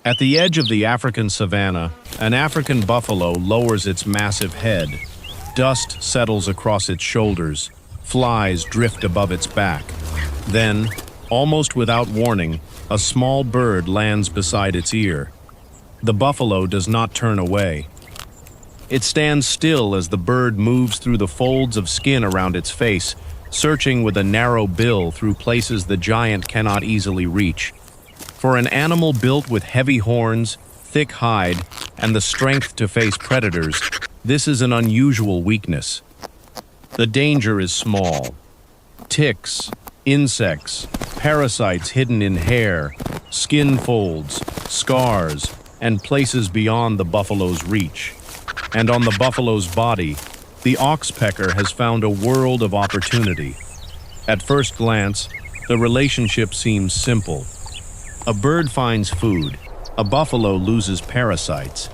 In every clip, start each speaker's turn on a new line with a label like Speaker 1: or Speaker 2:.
Speaker 1: At the edge of the African savanna, an African buffalo lowers its massive head. Dust settles across its shoulders. Flies drift above its back. Then, almost without warning, a small bird lands beside its ear. The buffalo does not turn away. It stands still as the bird moves through the folds of skin around its face, searching with a narrow bill through places the giant cannot easily reach. For an animal built with heavy horns, thick hide, and the strength to face predators, this is an unusual weakness. The danger is small. Ticks, insects, parasites hidden in hair, skin folds, scars, and places beyond the buffalo's reach. And on the buffalo's body, the oxpecker has found a world of opportunity. At first glance, the relationship seems simple. A bird finds food, a buffalo loses parasites.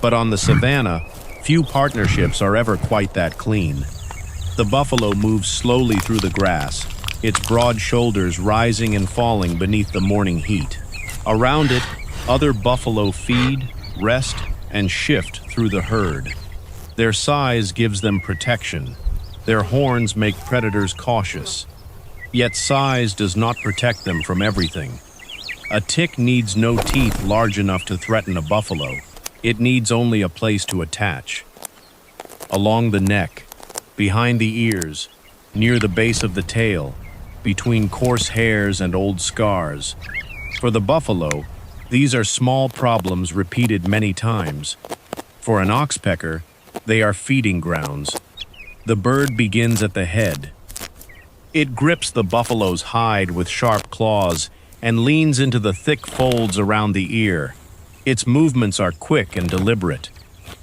Speaker 1: But on the savanna, few partnerships are ever quite that clean. The buffalo moves slowly through the grass, its broad shoulders rising and falling beneath the morning heat. Around it, other buffalo feed, rest, and shift through the herd. Their size gives them protection. Their horns make predators cautious. Yet size does not protect them from everything. A tick needs no teeth large enough to threaten a buffalo. It needs only a place to attach. Along the neck, behind the ears, near the base of the tail, between coarse hairs and old scars. For the buffalo, these are small problems repeated many times. For an oxpecker, they are feeding grounds. The bird begins at the head. It grips the buffalo's hide with sharp claws and leans into the thick folds around the ear. Its movements are quick and deliberate.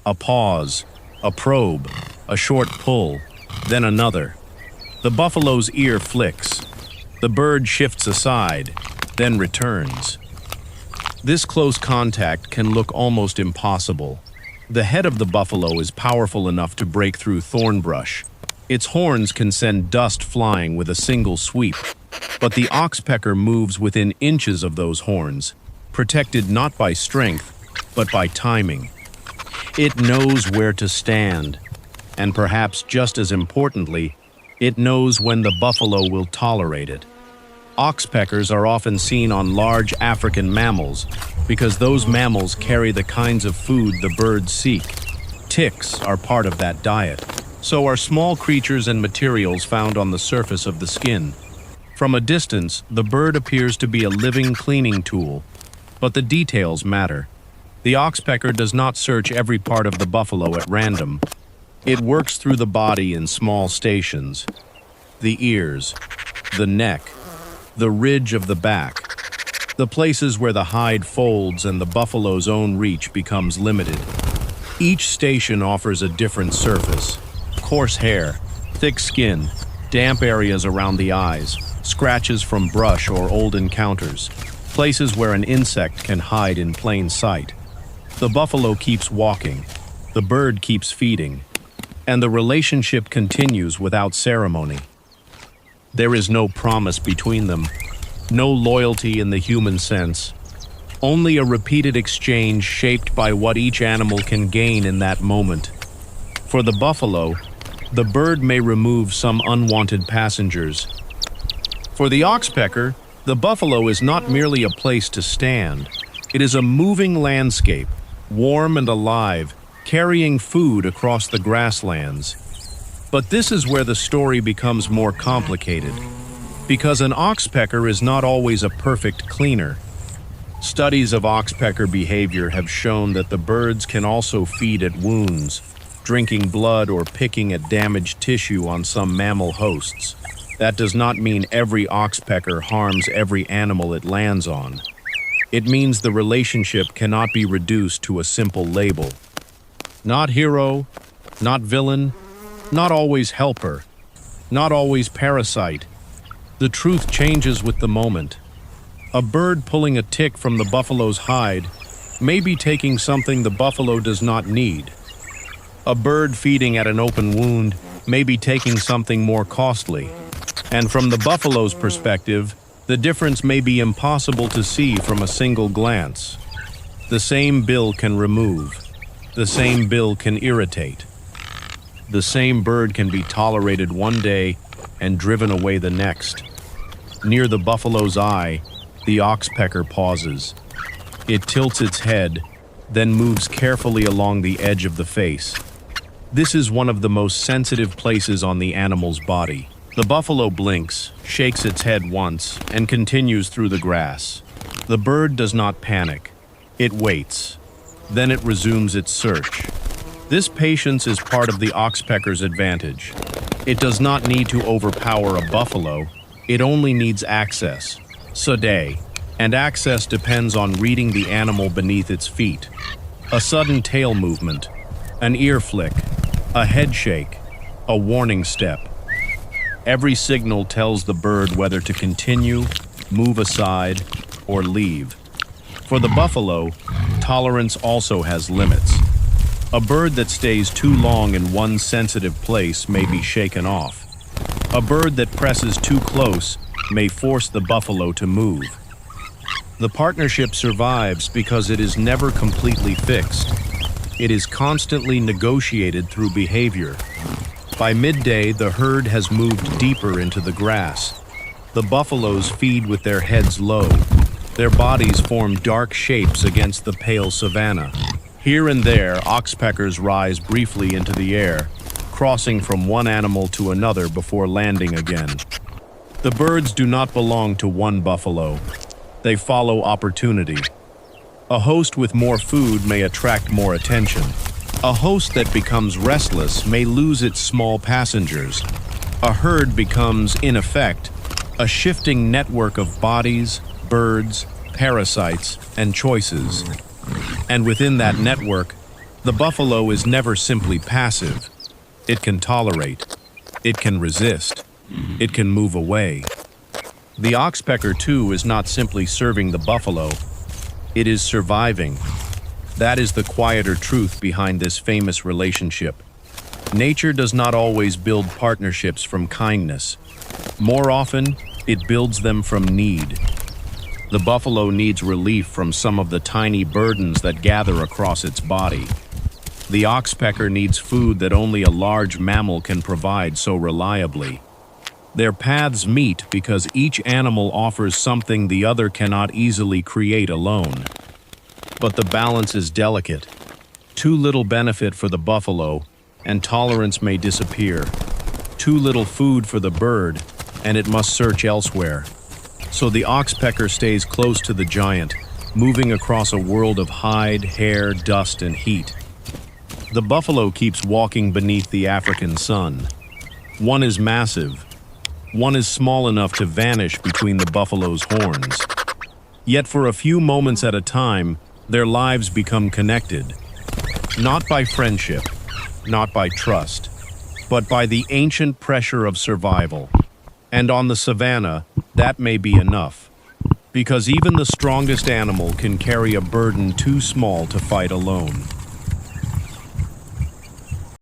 Speaker 1: A pause, a probe, a short pull, then another. The buffalo's ear flicks. The bird shifts aside, then returns. This close contact can look almost impossible. The head of the buffalo is powerful enough to break through thornbrush. Its horns can send dust flying with a single sweep. But the oxpecker moves within inches of those horns, protected not by strength, but by timing. It knows where to stand, and perhaps just as importantly, it knows when the buffalo will tolerate it. Oxpeckers are often seen on large African mammals because those mammals carry the kinds of food the birds seek. Ticks are part of that diet. So are small creatures and materials found on the surface of the skin. From a distance, the bird appears to be a living cleaning tool, but the details matter. The oxpecker does not search every part of the buffalo at random. It works through the body in small stations. The ears, the neck, the ridge of the back, the places where the hide folds and the buffalo's own reach becomes limited. Each station offers a different surface. Coarse hair, thick skin, damp areas around the eyes, scratches from brush or old encounters, places where an insect can hide in plain sight. The buffalo keeps walking, the bird keeps feeding, and the relationship continues without ceremony. There is no promise between them, no loyalty in the human sense, only a repeated exchange shaped by what each animal can gain in that moment. For the buffalo, the bird may remove some unwanted passengers. For the oxpecker, the buffalo is not merely a place to stand. It is a moving landscape, warm and alive, carrying food across the grasslands. But this is where the story becomes more complicated, because an oxpecker is not always a perfect cleaner. Studies of oxpecker behavior have shown that the birds can also feed at wounds, drinking blood or picking at damaged tissue on some mammal hosts. That does not mean every oxpecker harms every animal it lands on. It means the relationship cannot be reduced to a simple label. Not hero, not villain, not always helper, not always parasite. The truth changes with the moment. A bird pulling a tick from the buffalo's hide may be taking something the buffalo does not need. A bird feeding at an open wound may be taking something more costly. And from the buffalo's perspective, the difference may be impossible to see from a single glance. The same bill can remove. The same bill can irritate. The same bird can be tolerated one day and driven away the next. Near the buffalo's eye, the oxpecker pauses. It tilts its head, then moves carefully along the edge of the face. This is one of the most sensitive places on the animal's body. The buffalo blinks, shakes its head once, and continues through the grass. The bird does not panic. It waits. Then it resumes its search. This patience is part of the oxpecker's advantage. It does not need to overpower a buffalo. It only needs access. Sade. And access depends on reading the animal beneath its feet. A sudden tail movement, an ear flick, a head shake, a warning step. Every signal tells the bird whether to continue, move aside, or leave. For the buffalo, tolerance also has limits. A bird that stays too long in one sensitive place may be shaken off. A bird that presses too close may force the buffalo to move. The partnership survives because it is never completely fixed. It is constantly negotiated through behavior. By midday, the herd has moved deeper into the grass. The buffaloes feed with their heads low. Their bodies form dark shapes against the pale savanna. Here and there, oxpeckers rise briefly into the air, crossing from one animal to another before landing again. The birds do not belong to one buffalo. They follow opportunity. A host with more food may attract more attention. A host that becomes restless may lose its small passengers. A herd becomes, in effect, a shifting network of bodies, birds, parasites, and choices. And within that network, the buffalo is never simply passive. It can tolerate. It can resist. It can move away. The oxpecker, too, is not simply serving the buffalo. It is surviving. That is the quieter truth behind this famous relationship. Nature does not always build partnerships from kindness. More often, it builds them from need. The buffalo needs relief from some of the tiny burdens that gather across its body. The oxpecker needs food that only a large mammal can provide so reliably. Their paths meet because each animal offers something the other cannot easily create alone. But the balance is delicate. Too little benefit for the buffalo, and tolerance may disappear. Too little food for the bird, and it must search elsewhere. So the oxpecker stays close to the giant, moving across a world of hide, hair, dust, and heat. The buffalo keeps walking beneath the African sun. One is massive. One is small enough to vanish between the buffalo's horns. Yet for a few moments at a time, their lives become connected. Not by friendship, not by trust, but by the ancient pressure of survival. And on the savanna, that may be enough. Because even the strongest animal can carry a burden too small to fight alone.